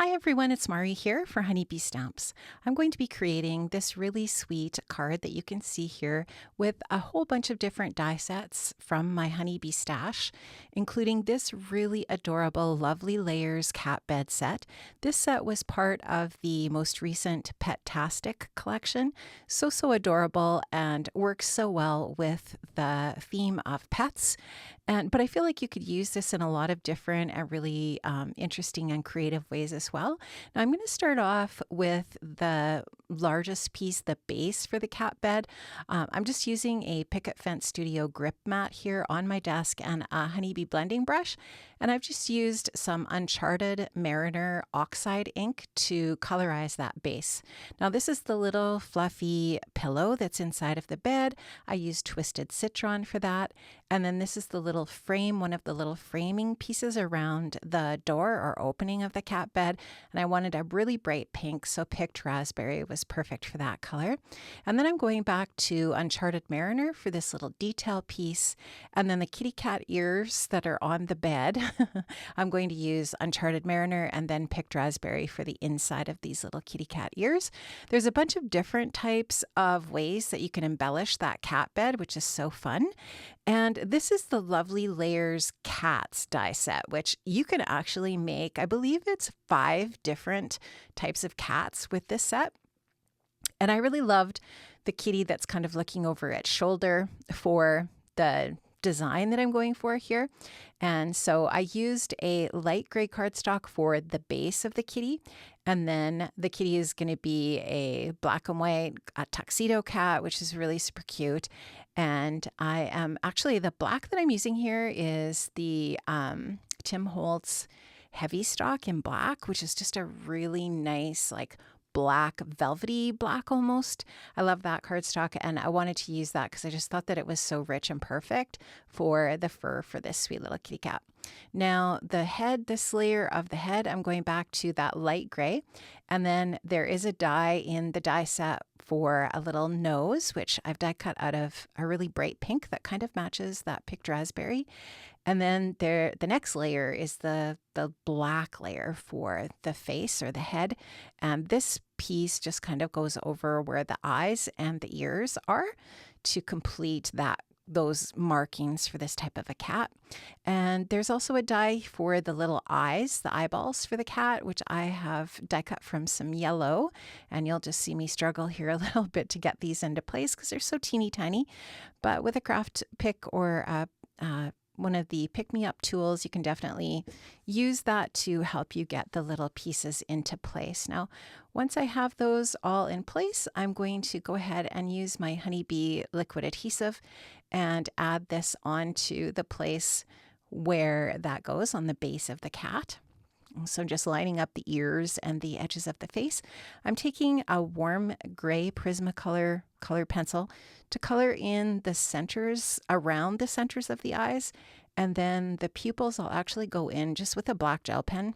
Hi everyone, it's Mari here for Honeybee Stamps. I'm going to be creating this really sweet card that you can see here with a whole bunch of different die sets from my Honeybee stash, including this really adorable Lovely Layers cat bed set. This set was part of the most recent Pet-tastic collection. So adorable and works so well with the theme of pets. But I feel like you could use this in a lot of different and really interesting and creative ways as well. Now I'm going to start off with the largest piece, the base for the cat bed. I'm just using a Picket Fence Studio grip mat here on my desk and a Honeybee blending brush. And I've just used some Uncharted Mariner Oxide ink to colorize that base. Now this is the little fluffy pillow that's inside of the bed. I used Twisted Citron for that. And then this is the little frame, one of the little framing pieces around the door or opening of the cat bed. And I wanted a really bright pink, so picked raspberry was perfect for that color. And then I'm going back to Uncharted Mariner for this little detail piece. And then the kitty cat ears that are on the bed, I'm going to use Uncharted Mariner and then picked raspberry for the inside of these little kitty cat ears. There's a bunch of different types of ways that you can embellish that cat bed, which is so fun. And this is the Lovely Layers Cats die set, which you can actually make, I believe it's 5 different types of cats with this set. And I really loved the kitty that's kind of looking over its shoulder for the design that I'm going for here. And so I used a light gray cardstock for the base of the kitty. And then the kitty is going to be a black and white tuxedo cat, which is really super cute. And I am actually, the black that I'm using here is the Tim Holtz Heavy Stock in black, which is just a really nice, like black, velvety black almost. I love that cardstock, and I wanted to use that because I just thought that it was so rich and perfect for the fur for this sweet little kitty cat. Now the head, this layer of the head, I'm going back to that light gray, and then there is a die in the die set for a little nose, which I've die cut out of a really bright pink that kind of matches that picked raspberry. And then the next layer is the black layer for the face or the head. And this piece just kind of goes over where the eyes and the ears are to complete those markings for this type of a cat. And there's also a die for the little eyes, the eyeballs for the cat, which I have die cut from some yellow. And you'll just see me struggle here a little bit to get these into place because they're so teeny tiny. But with a craft pick or one of the pick-me-up tools, you can definitely use that to help you get the little pieces into place. Now, once I have those all in place, I'm going to go ahead and use my Honeybee liquid adhesive and add this onto the place where that goes on the base of the cat. So just lining up the ears and the edges of the face. I'm taking a warm gray Prismacolor color pencil to color in the centers, around the centers of the eyes. And then the pupils I'll actually go in just with a black gel pen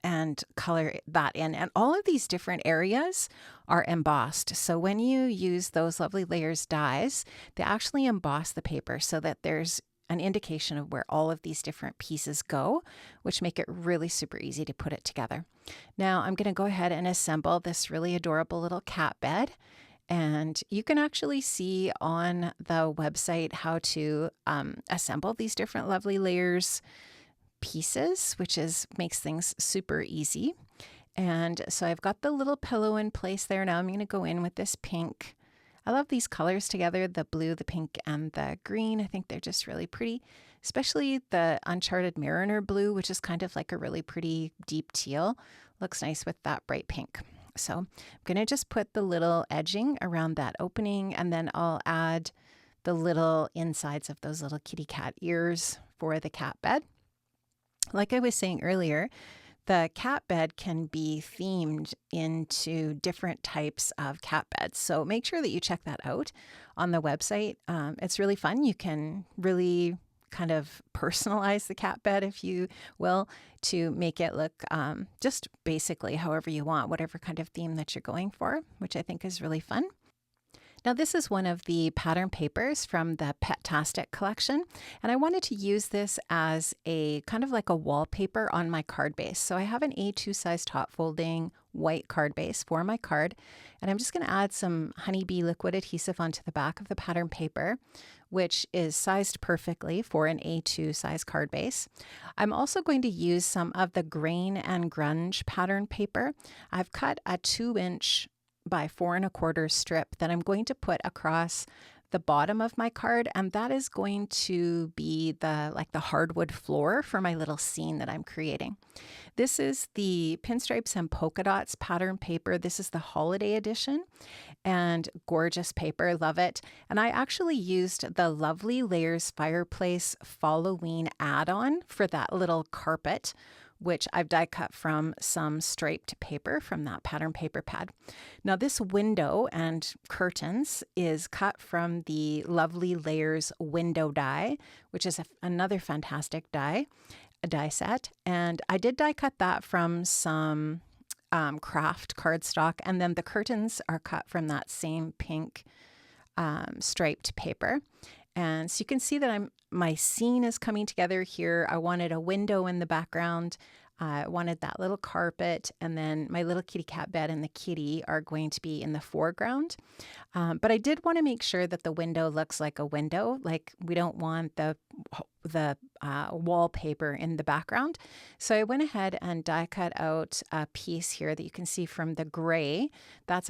and color that in. And all of these different areas are embossed. So when you use those Lovely Layers dies, they actually emboss the paper so that there's an indication of where all of these different pieces go, which make it really super easy to put it together. Now I'm going to go ahead and assemble this really adorable little cat bed. And you can actually see on the website how to assemble these different Lovely Layers pieces, which makes things super easy. And so I've got the little pillow in place there. Now I'm going to go in with this pink. I love these colors together, the blue, the pink, and the green. I think they're just really pretty, especially the Uncharted Mariner blue, which is kind of like a really pretty deep teal. Looks nice with that bright pink. So I'm going to just put the little edging around that opening, and then I'll add the little insides of those little kitty cat ears for the cat bed. Like I was saying earlier, the cat bed can be themed into different types of cat beds. So make sure that you check that out on the website. It's really fun. You can really kind of personalize the cat bed, if you will, to make it look just basically however you want, whatever kind of theme that you're going for, which I think is really fun. Now this is one of the pattern papers from the Petastic collection, and I wanted to use this as a kind of like a wallpaper on my card base. So I have an A2 size top folding white card base for my card, and I'm just going to add some honeybee liquid adhesive onto the back of the pattern paper, which is sized perfectly for an A2 size card base. I'm also going to use some of the Grain and Grunge pattern paper. I've cut a 2-inch by 4 1/4 strip that I'm going to put across the bottom of my card, and that is going to be the hardwood floor for my little scene that I'm creating. This is the Pinstripes and Polka Dots pattern paper. This is the holiday edition, and gorgeous paper, love it. And I actually used the Lovely Layers Fireplace Falloween add-on for that little carpet, which I've die cut from some striped paper from that pattern paper pad. Now this window and curtains is cut from the Lovely Layers window die, which is another fantastic die set. And I did die cut that from some craft cardstock, and then the curtains are cut from that same pink striped paper. And so you can see that my scene is coming together here. I wanted a window in the background. I wanted that little carpet, and then my little kitty cat bed and the kitty are going to be in the foreground. But I did want to make sure that the window looks like a window. Like, we don't want the wallpaper in the background. So I went ahead and die cut out a piece here that you can see from the gray. That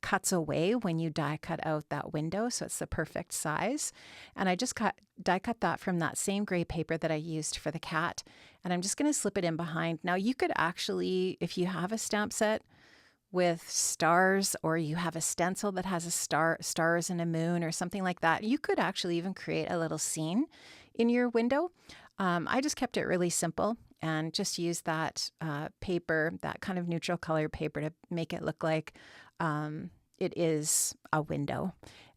cuts away when you die cut out that window, so it's the perfect size. And I just die cut that from that same gray paper that I used for the cat. And I'm just going to slip it in behind. Now you could actually, if you have a stamp set with stars, or you have a stencil that has stars and a moon or something like that, you could actually even create a little scene in your window. I just kept it really simple and just used that paper, that kind of neutral color paper, to make it look like it is a window.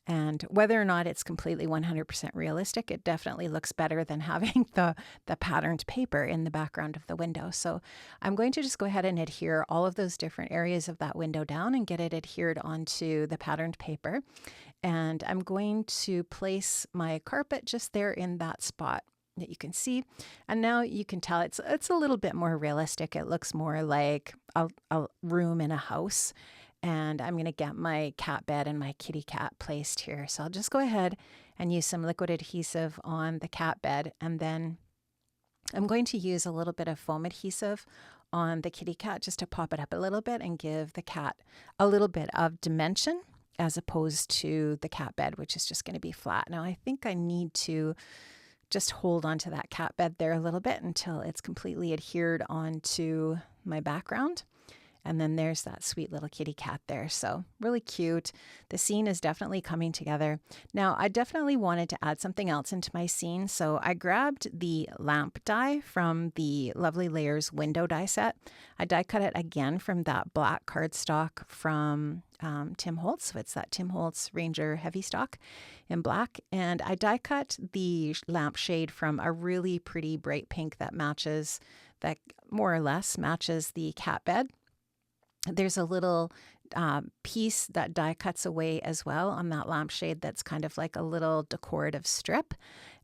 And whether or not it's completely 100% realistic, it definitely looks better than having the patterned paper in the background of the window. So I'm going to just go ahead and adhere all of those different areas of that window down and get it adhered onto the patterned paper. And I'm going to place my carpet just there in that spot that you can see. And now you can tell it's a little bit more realistic. It looks more like a room in a house. And I'm going to get my cat bed and my kitty cat placed here. So I'll just go ahead and use some liquid adhesive on the cat bed. And then I'm going to use a little bit of foam adhesive on the kitty cat just to pop it up a little bit and give the cat a little bit of dimension, as opposed to the cat bed, which is just going to be flat. Now I think I need to just hold onto that cat bed there a little bit until it's completely adhered onto my background. And then there's that sweet little kitty cat there. So really cute. The scene is definitely coming together. Now, I definitely wanted to add something else into my scene. So I grabbed the lamp die from the Lovely Layers window die set. I die cut it again from that black cardstock from Tim Holtz. So it's that Tim Holtz Ranger Heavy Stock in black. And I die cut the lampshade from a really pretty bright pink that more or less matches the cat bed. There's a little piece that die cuts away as well on that lampshade that's kind of like a little decorative strip.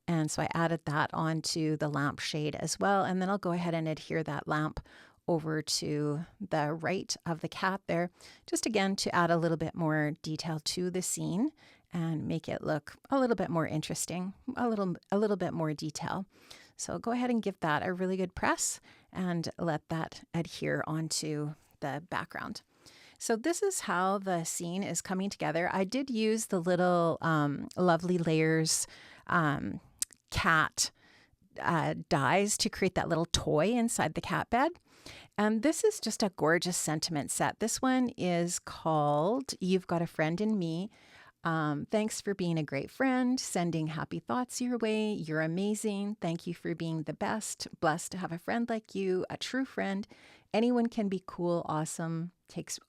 And so I added that onto the lampshade as well. And then I'll go ahead and adhere that lamp over to the right of the cat there, just again to add a little bit more detail to the scene and make it look a little bit more interesting, a little bit more detail. So go ahead and give that a really good press and let that adhere onto the background. So this is how the scene is coming together. I did use the little Lovely Layers cat dies to create that little toy inside the cat bed. And this is just a gorgeous sentiment set. This one is called You've Got a Friend in Me. Thanks for being a great friend, sending happy thoughts your way. You're amazing. Thank you for being the best. Blessed to have a friend like you, a true friend. Anyone can be cool, awesome takes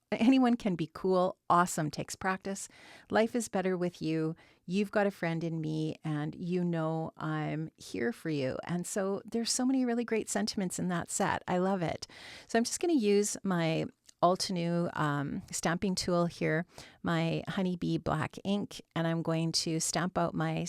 practice. Life is better with you. You've got a friend in me, and you know I'm here for you. And so there's so many really great sentiments in that set. I love it. So I'm just going to use my Altenew stamping tool here, my honeybee black ink, and I'm going to stamp out my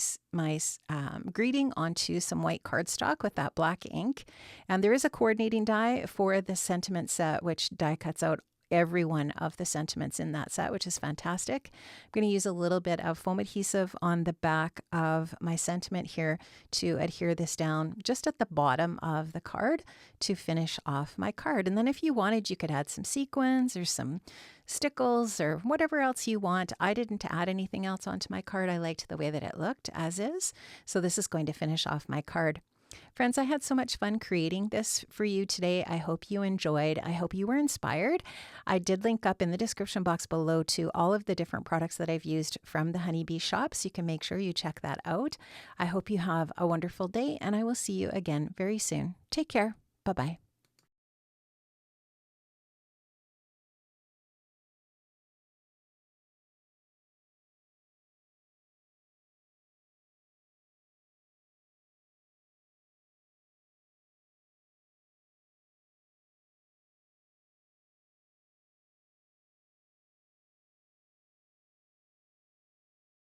greeting onto some white cardstock with that black ink. And there is a coordinating die for the sentiment set, which die cuts out every one of the sentiments in that set, which is fantastic. I'm going to use a little bit of foam adhesive on the back of my sentiment here to adhere this down just at the bottom of the card to finish off my card. And then if you wanted, you could add some sequins or some stickles or whatever else you want. I didn't add anything else onto my card. I liked the way that it looked as is. So this is going to finish off my card. Friends, I had so much fun creating this for you today. I hope you enjoyed. I hope you were inspired. I did link up in the description box below to all of the different products that I've used from the Honeybee shop, so you can make sure you check that out. I hope you have a wonderful day, and I will see you again very soon. Take care. Bye-bye.